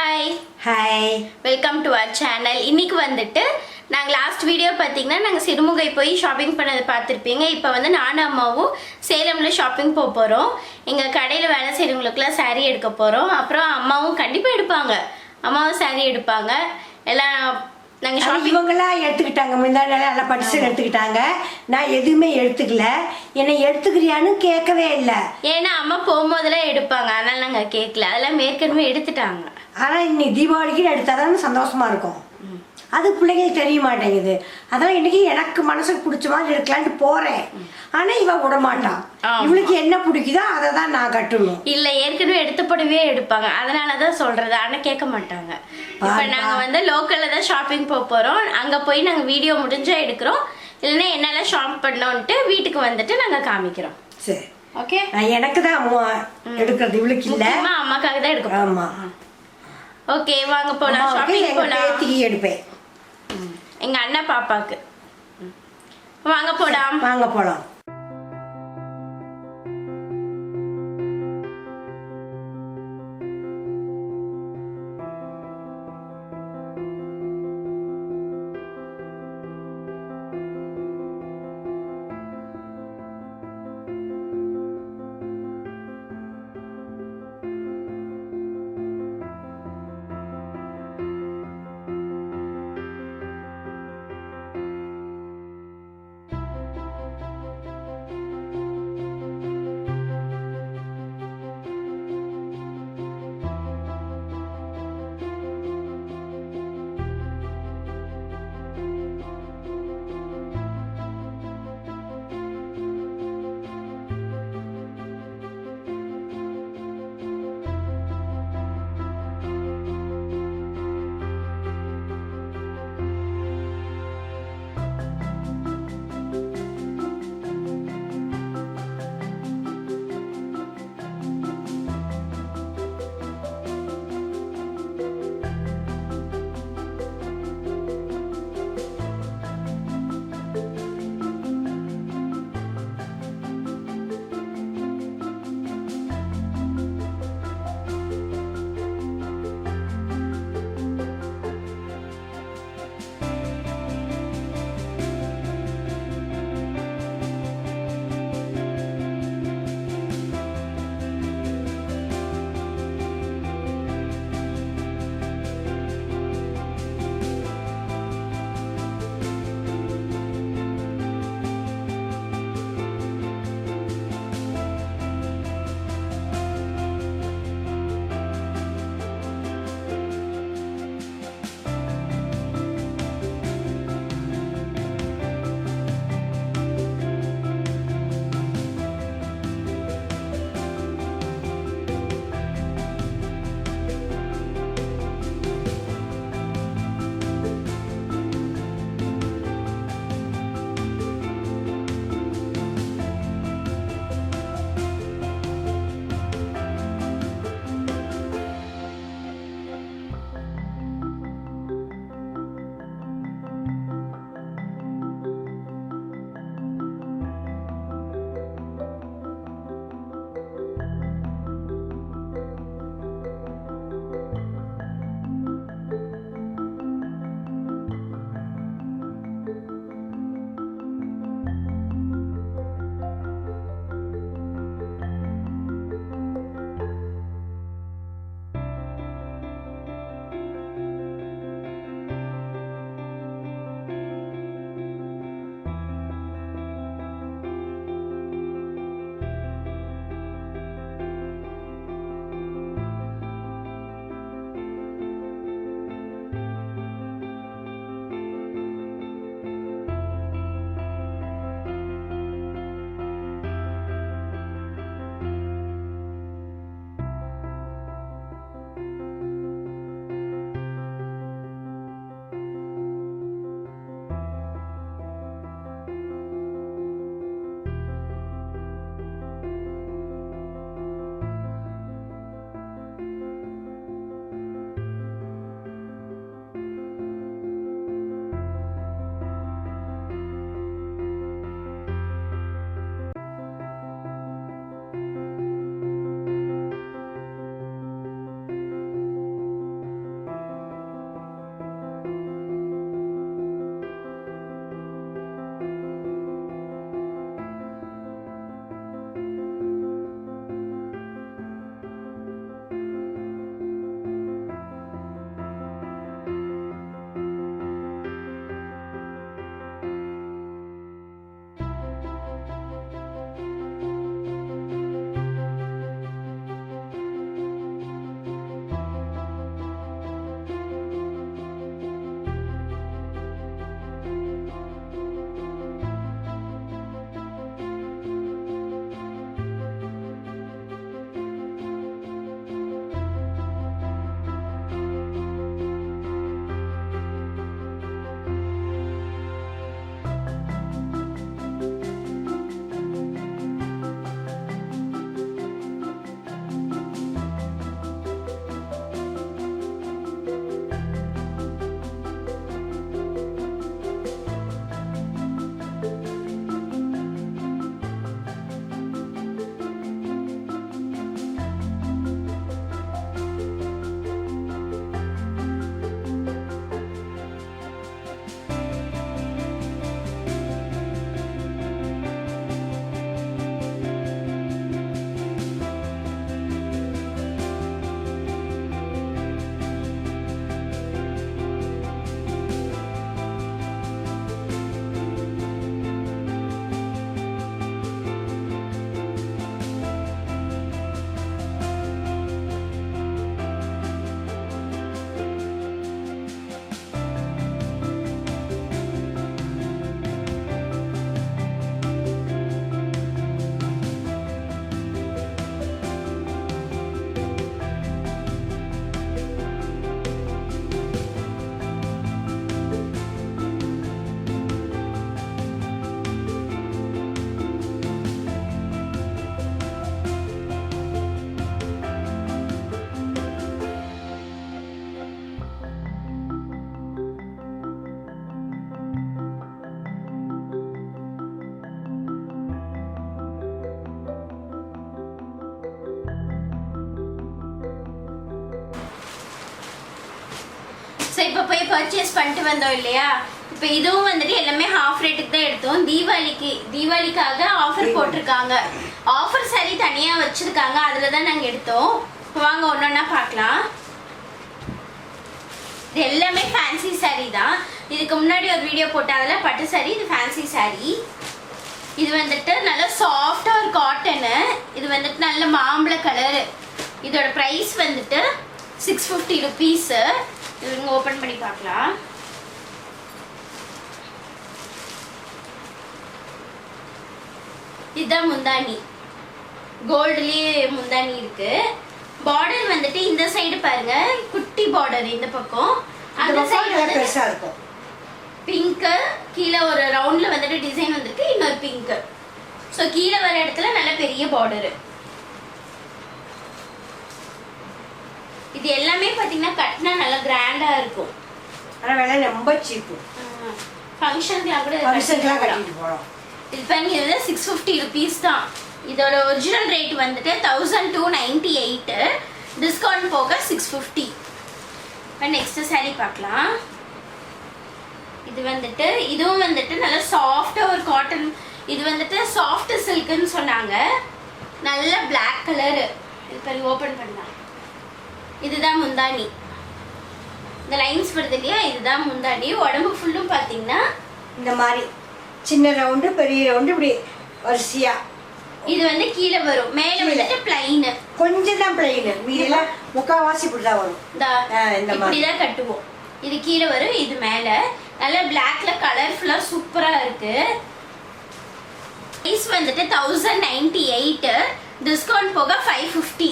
Hi hi welcome to our channel. இன்னைக்கு வந்துட்டு நாங்கள் லாஸ்ட் வீடியோ பார்த்தீங்கன்னா நாங்கள் சிறுமுகை போய் ஷாப்பிங் பண்ணதை பார்த்துருப்பீங்க. இப்போ வந்து நானும் அம்மாவும் சேலமில் ஷாப்பிங் போக போகிறோம். எங்கள் கடையில் வேலை செய்கிறவங்களுக்குலாம் saree எடுக்க போகிறோம். அப்புறம் அம்மாவும் கண்டிப்பாக எடுப்பாங்க, அம்மாவும் saree எடுப்பாங்க. எல்லாம் நாங்கள் ஷாப்பிங் இவங்கெல்லாம் எடுத்துக்கிட்டாங்க, முன்னாடி நல்லா படிச்சு எடுத்துக்கிட்டாங்க. நான் எதுவுமே எடுத்துக்கல. என்னை எடுத்துக்கிறியான்னு கேட்கவே இல்லை. ஏன்னா அம்மா போகும்போதெல்லாம் எடுப்பாங்க, அதனால நாங்கள் கேட்கல. அதெல்லாம் ஏற்கனவே எடுத்துட்டாங்க. ஆனால் இன்னைக்கு தீபாவளிக்கு எடுத்தாதான் சந்தோஷமா இருக்கும். அது பிள்ளைங்களுக்கு தெரிய மாட்டேங்குது. அதெல்லாம் இன்னைக்கு எனக்கு மனசுக்கு பிடிச்ச மாதிரி எடுக்கலான்ட்டு போறேன். ஆனா இவ விட மாட்டான். இவளுக்கு என்ன பிடிக்குதோ அதை தான் நான் கட்டணும். இல்ல ஏற்கனவே எடுத்த புடவையே எடுப்பாங்க, அதனாலதான் சொல்றது. ஆனா கேட்க மாட்டாங்க. இப்ப நாங்க வந்து லோக்கல்ல தான் ஷாப்பிங் போக போறோம். அங்க போய் நாங்க வீடியோ முடிஞ்சா எடுக்கிறோம், இல்லைன்னா என்னெல்லாம் ஷாப் பண்ணோன்ட்டு வீட்டுக்கு வந்துட்டு நாங்க காமிக்கிறோம். சரி, ஓகே. எனக்கு தான் எடுக்கிறது, இவளுக்கு இல்ல. அம்மாக்காக தான் எடுக்கிறோம். ஆமா, ஓகே வாங்க போலாம். ஷாப்பிங் போலாம். எடுப்பேன். எங்க அண்ணா பாப்பாக்கு. வாங்க போலாம், வாங்க போலாம். இப்போ போய் பர்ச்சேஸ் பண்ணிட்டு வந்தோம் இல்லையா, இப்போ இதுவும் வந்துட்டு எல்லாமே ஹாஃப் ரேட்டுக்கு தான் எடுத்தோம். தீபாவளிக்காக ஆஃபர் போட்டிருக்காங்க. ஆஃபர் சாரி தனியா வச்சிருக்காங்க, அதுல தான் நாங்க எடுத்தோம். வாங்க ஒன்னொன்னா பார்க்கலாம். இது எல்லாமே ஃபேன்சி சாரி தான். இதுக்கு முன்னாடி ஒரு வீடியோ போட்டேன், அதில் பட்டு சாரி. இது ஃபேன்சி சாரி. இது வந்துட்டு நல்ல சாஃப்டா ஒரு காட்டனு. இது வந்துட்டு நல்ல மாம்பழ கலர். இதோட ப்ரைஸ் வந்துட்டு 650 ருபீஸ். இவங்க ஓப்பன் பண்ணி பார்க்கலாம். இதுதான் முந்தானி. கோல்டுலயே முந்தானி இருக்கு. பார்டர் வந்துட்டு இந்த சைடு பாருங்க, குட்டி பார்டர் இந்த பக்கம். அந்த சைடு வந்து பெருசா இருக்கும். பிங்க், கீழே ஒரு ரவுண்ட்ல வந்துட்டு டிசைன் வந்திருக்கு, இன்னொரு பிங்க். சோ கீழே வர இடத்துல நல்ல பெரிய பார்டர். இது எல்லாமே பாத்தீங்கன்னா கட்டினா நல்லா கிராண்டா இருக்கும். ஆனா விலை ரொம்ப சீப்பு. ஃபங்க்ஷனுக்குலாம் கூட கட்டிட்டு போறோம். இது பாருங்க, இது 650 ருபீஸ் தான். இதோட ஒரிஜினல் ரேட் வந்துட்டு 1298, டிஸ்கவுண்ட் போக 650. இப்போ நெக்ஸ்ட் சாரி பார்க்கலாம். இது வந்துட்டு இதுவும் வந்துட்டு நல்ல சாஃப்டா ஒரு காட்டன். இது வந்துட்டு சாஃப்ட் சில்க்னு சொன்னாங்க. நல்ல Black கலர். இது பாருங்க, ஓபன் பண்ணலாம். இதுதான் முந்தானி. இந்த லைன்ஸ் வருது இல்லையா, இதுதான் முந்தானி. உடம்பு ஃபுல்லும் பாத்தீங்கன்னா இந்த மாதிரி சின்ன ரவுண்டு பெரிய ரவுண்டு இப்படி வரிசையா. இது வந்து கீழே வரும், மேல வந்துட்டு பிளைன். கொஞ்சம் தான் பிளைன், மீதெல்லாம் முக்காவாசி இப்படிதான் வரும். இப்படிதான் கட்டுவோம். இது கீழே வரும், இது மேல. நல்ல பிளாக்ல கலர்ஃபுல்லா சூப்பரா இருக்கு. பிரைஸ் வந்துட்டு 1098, டிஸ்கவுண்ட் போக 550.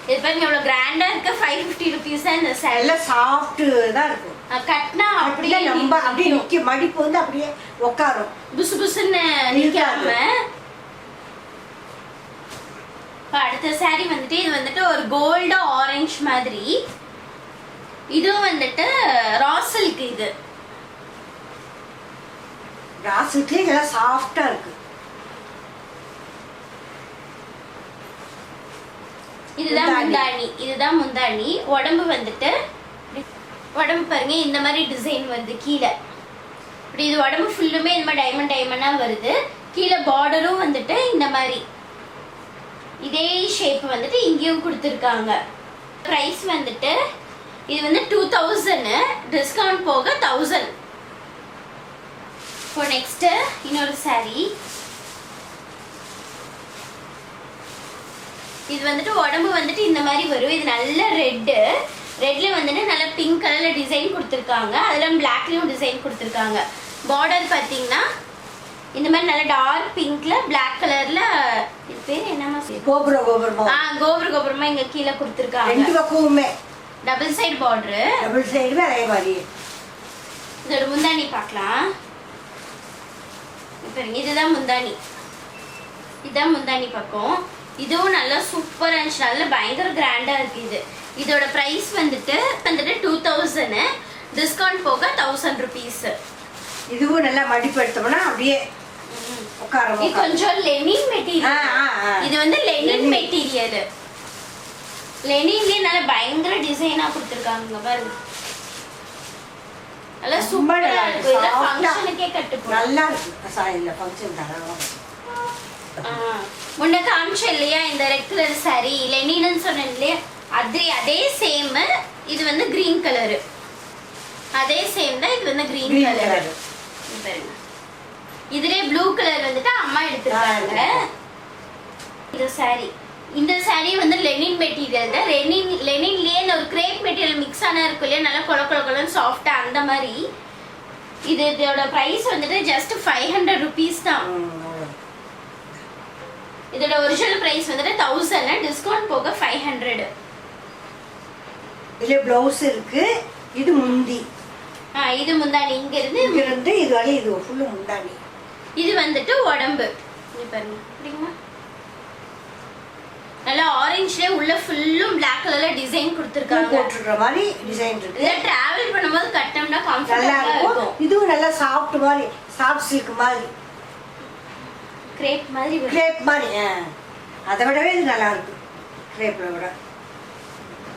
இது பாருங்க எவ்வளவு கிராண்டா இருக்கு. 550 ருபீஸ் தான் இந்த சாரி. எல்லாம் சாஃப்ட் தான் இருக்கும். கட்டினா அப்படியே நம்ம அப்படியே நிக்க, மடிப்பு வந்து அப்படியே உட்காரும், புசு புசுன்னு நிக்காம. அடுத்த சாரி வந்துட்டு இது வந்துட்டு ஒரு கோல்டு ஆரஞ்சு மாதிரி. இதுவும் வந்துட்டு ரா சில்க். இது ரா சில்க்ல எல்லாம் சாஃப்டா இருக்கு. இதுதான் முந்தானி. இதுதான் முந்தானி. உடம்பு வந்துட்டு உடம்பு பாருங்க இந்த மாதிரி டிசைன் வருது கீழே. இப்படி இது உடம்பு ஃபுல்லுமே இந்த மாதிரி டைமண்ட் டைமண்டா வருது. கீழே பார்டரும் வந்துட்டு இந்த மாதிரி இதே ஷேப் வந்துட்டு இங்கேயும் கொடுத்துருக்காங்க. ப்ரைஸ் வந்துட்டு இது வந்து 2000, டிஸ்கவுண்ட் போக 1000. இப்போ நெக்ஸ்ட் இன்னொரு சாரி. இது வந்துட்டு உடம்பு வந்துட்டு இந்த மாதிரி வரும். இது நல்ல ரெட்ல வந்துட்டு நல்ல பிங்க் கலர்ல டிசைன் கொடுத்துருக்காங்க. அதெல்லாம் பிளாக்லயும் டிசைன் கொடுத்துருக்காங்க. பார்டர் பார்த்தீங்கன்னா இந்த மாதிரி நல்ல டார்க் பிங்க்ல பிளாக் கலர்ல. இது பேர் என்னமா? கோபுரமா இங்க கீழே கொடுத்துருக்காங்க. ரெண்டு பக்கமுமே டபுள் சைடு பார்டர். டபுள் சைடுமே அதே மாதிரி. இதோட முந்தானி பார்க்கலாம். இதுதான் முந்தானி. இதுதான் முந்தானி பக்கம். இதுவும் நல்லா சூப்பரா இருந்துச்சு. நல்ல பயங்கர கிராண்டா இருக்கு. இதோட பிரைஸ் வந்துட்டு 2000, டிஸ்கவுண்ட் போக 1000 ருபீஸ். இதுவும் நல்லா மடிப்பு எடுத்தோம்னா அப்படியே உட்காரும். இது கொஞ்சம் லெனின் மெட்டீரியல். இது வந்து லெனின் மெட்டீரியல். லெனின்லயே நல்ல பயங்கர டிசைனா கொடுத்திருக்காங்க பாருங்க. நல்லா சூப்பரா இருக்கு. இது ஃபங்க்ஷனுக்கே கட்டு போலாம். நல்லா இருக்கு. சாரில ஃபங்க்ஷன் நல்லா. முன்ன காமிச்ச இல்லையா இந்த ரெட் கலர் சாரி, லெனின்னு சொன்னேன் இல்லையா, அதே சேம். இது வந்து கிரீன் கலர். அதே சேம் தான். இது வந்து கிரீன் கலர். பாருங்க, இதுலயே ப்ளூ கலர் வந்துட்டு அம்மா எடுத்துருக்காங்க. இந்த சாரி, இந்த சாரி வந்து லெனின் மெட்டீரியல் தான். லெனின்லயே ஒரு கிரேப் மெட்டீரியல் மிக்ஸ் ஆன இருக்கும் இல்லையா, நல்லா கொல கொல கொலன்னு சாஃப்டா அந்த மாதிரி. இதோட பிரைஸ் வந்துட்டு ஜஸ்ட் 500 ருபீஸ் தான். இதோட ஒரிஜினல் பிரைஸ் வந்துட்டு 1000, டிஸ்கவுண்ட் போக 500. இதுல ப்ளவுஸ் இருக்கு. இது முந்தி. இது முந்தானி. இங்க இருந்து இது வரை இது ஃபுல்லு முந்தானி. இது வந்துட்டு உடம்பு. இங்க பாருங்க, அப்படிங்களா நல்லா ஆரஞ்சுல உள்ள ஃபுல்லும் Black கலர்ல டிசைன் கொடுத்திருக்காங்க. போட்டுற மாதிரி டிசைன் இருக்கு. இத டிராவல் பண்ணும்போது கட்டம்னா கம்ஃபர்ட்டபிளா இருக்கும். இதுவும் நல்லா சாஃப்ட் மாதிரி, சாஃப்ட் சில்க் மாதிரி, கிரேப் மாதிரி. கிரேப் மாதிரி. அதை விடவே இது நல்லா இருக்கு கிரேப்ல விட.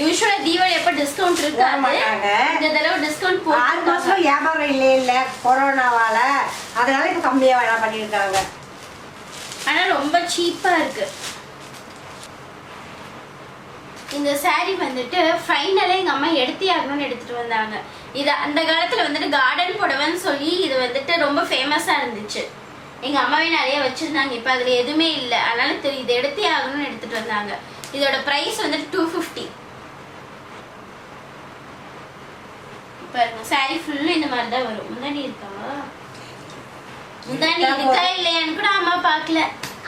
யூசுவலா தீபாவளி எப்ப டிஸ்கவுண்ட் போட இருக்காது, மாட்டாங்க. இந்த தடவை டிஸ்கவுண்ட் 6 போட்டு மாசம் வியாபாரம் இல்ல கொரோனாவால, அதனால இப்ப கம்மியா வேணா பண்ணிருக்காங்க. ஆனா ரொம்ப சீப்பா இருக்கு. இந்த saree வந்துட்டு ஃபைனலா எங்க அம்மா எடுத்தே ஆகணும்னு எடுத்துட்டு வந்தாங்க. இது அந்த காலத்துல வந்துட்டு கார்டன் புடவைன்னு சொல்லி இது வந்துட்டு ரொம்ப ஃபேமஸா இருந்துச்சு. எங்க அம்மாவே நிறைய வச்சிருந்தாங்க. இப்ப அதுல எதுவுமே இல்லை, அதனால இது எடுத்தே ஆகணும்னு எடுத்துட்டு வந்தாங்க. இதோட பிரைஸ் வந்துட்டு 250. பாருங்க saree ஃபுல்லா இந்த மாதிரி தான் வரும். முந்தானி இருக்கா, முந்தானி இருக்கா இல்லையான்னு கூட அம்மா பார்க்கல.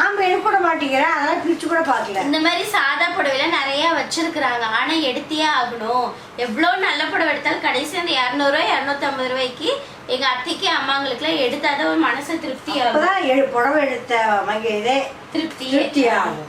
ஆமா, எடுக்க கூட மாட்டேங்கிறேன், அதனால பிரிச்சு கூட பாக்கல. இந்த மாதிரி சாதா புடவைல நிறைய வச்சிருக்கிறாங்க, ஆனா எடுத்தே ஆகணும். எவ்வளவு நல்ல புடவை எடுத்தாலும் கடைசி அந்த 200 ரூபாய் 250 ரூபாய்க்கு எங்க அத்தைக்கு அம்மாங்களுக்கு எல்லாம் எடுத்தாதான் ஒரு மனசு திருப்தி ஆகும். புடவை எடுத்த இதே திருப்தி ஆகும்.